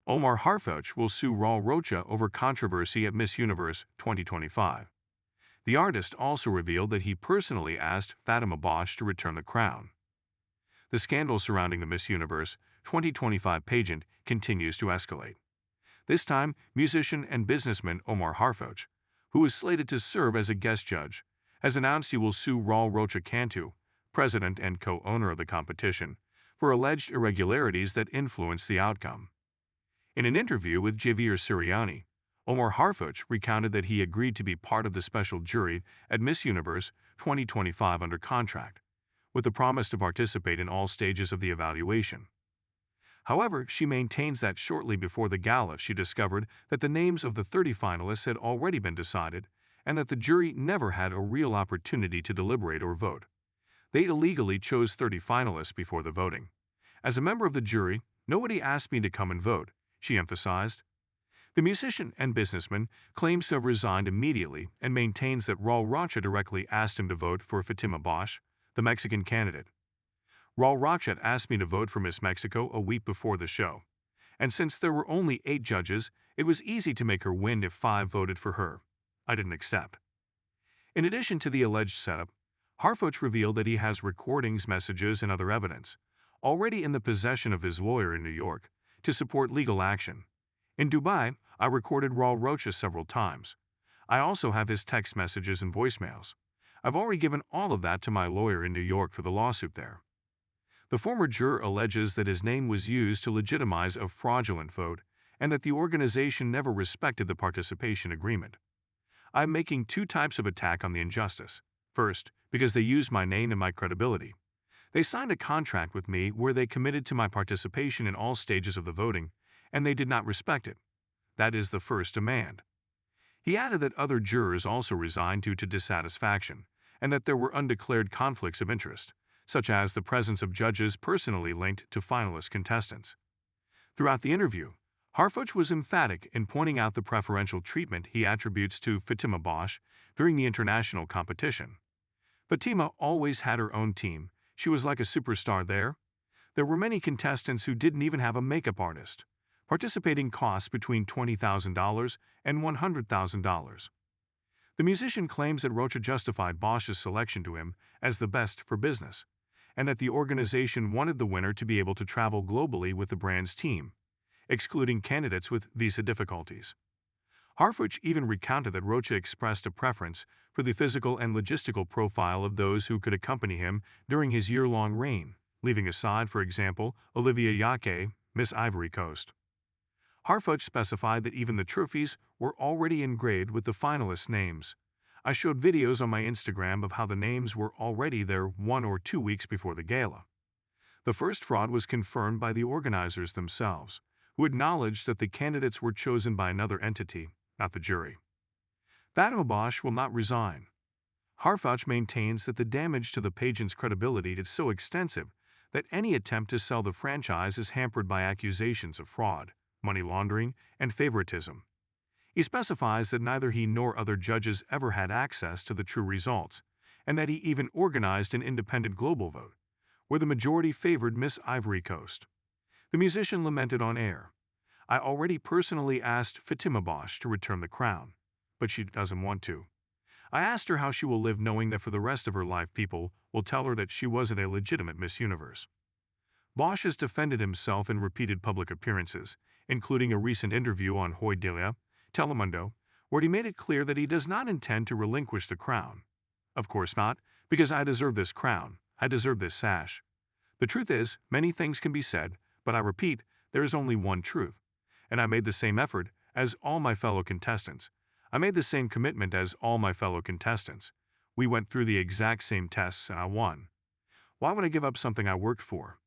Omar Harfouch will sue Raúl Rocha over controversy at Miss Universe 2025. The artist also revealed that he personally asked Fatima Bosch to return the crown. The scandal surrounding the Miss Universe 2025 pageant continues to escalate. This time, musician and businessman Omar Harfouch, who is slated to serve as a guest judge, has announced he will sue Raúl Rocha Cantú, president and co-owner of the competition, for alleged irregularities that influenced the outcome. In an interview with Javier Ceriani, Omar Harfouch recounted that he agreed to be part of the special jury at Miss Universe 2025 under contract, with the promise to participate in all stages of the evaluation. However, she maintains that shortly before the gala she discovered that the names of the 30 finalists had already been decided and that the jury never had a real opportunity to deliberate or vote. They illegally chose 30 finalists before the voting. As a member of the jury, nobody asked me to come and vote, she emphasized. The musician and businessman claims to have resigned immediately and maintains that Raúl Rocha directly asked him to vote for Fatima Bosch, the Mexican candidate. Raúl Rocha asked me to vote for Miss Mexico a week before the show, and since there were only 8 judges, it was easy to make her win if 5 voted for her. I didn't accept. In addition to the alleged setup, Harfouch revealed that he has recordings, messages, and other evidence, already in the possession of his lawyer in New York, to support legal action. In Dubai, I recorded Raúl Rocha several times. I also have his text messages and voicemails. I've already given all of that to my lawyer in New York for the lawsuit there. The former juror alleges that his name was used to legitimize a fraudulent vote and that the organization never respected the participation agreement. I'm making 2 types of attack on the injustice. First, because they used my name and my credibility. They signed a contract with me where they committed to my participation in all stages of the voting, and they did not respect it. That is the first demand. He added that other jurors also resigned due to dissatisfaction, and that there were undeclared conflicts of interest, such as the presence of judges personally linked to finalist contestants. Throughout the interview, Harfouch was emphatic in pointing out the preferential treatment he attributes to Fatima Bosch during the international competition. Fatima always had her own team. She was like a superstar there. There were many contestants who didn't even have a makeup artist. Participating costs between $20,000 and $100,000. The musician claims that Rocha justified Bosch's selection to him as the best for business, and that the organization wanted the winner to be able to travel globally with the brand's team, excluding candidates with visa difficulties. Harfouch even recounted that Rocha expressed a preference for the physical and logistical profile of those who could accompany him during his year-long reign, leaving aside, for example, Olivia Yake, Miss Ivory Coast. Harfouch specified that even the trophies were already engraved with the finalists' names. I showed videos on my Instagram of how the names were already there 1 or 2 weeks before the gala. The first fraud was confirmed by the organizers themselves, who acknowledged that the candidates were chosen by another entity, not the jury. Fatima Bosch will not resign. Harfouch maintains that the damage to the pageant's credibility is so extensive that any attempt to sell the franchise is hampered by accusations of fraud, money laundering, and favoritism. He specifies that neither he nor other judges ever had access to the true results, and that he even organized an independent global vote, where the majority favored Miss Ivory Coast. The musician lamented on air, "I already personally asked Fatima Bosch to return the crown, but she doesn't want to. I asked her how she will live knowing that for the rest of her life people will tell her that she wasn't a legitimate Miss Universe." Bosch has defended himself in repeated public appearances, including a recent interview on Hoy Día, Telemundo, where he made it clear that he does not intend to relinquish the crown. "Of course not, because I deserve this crown, I deserve this sash. The truth is, many things can be said, but I repeat, there is only one truth. And I made the same effort as all my fellow contestants. I made the same commitment as all my fellow contestants. We went through the exact same tests and I won. Why would I give up something I worked for?"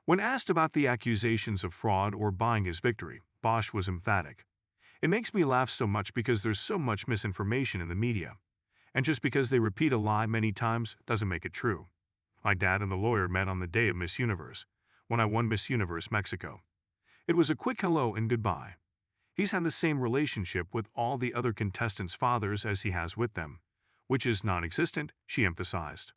When asked about the accusations of fraud or buying his victory, Bosch was emphatic. "It makes me laugh so much because there's so much misinformation in the media. And just because they repeat a lie many times doesn't make it true. My dad and the lawyer met on the day of Miss Universe, when I won Miss Universe Mexico. It was a quick hello and goodbye. He's had the same relationship with all the other contestants' fathers as he has with them, which is non-existent," she emphasized.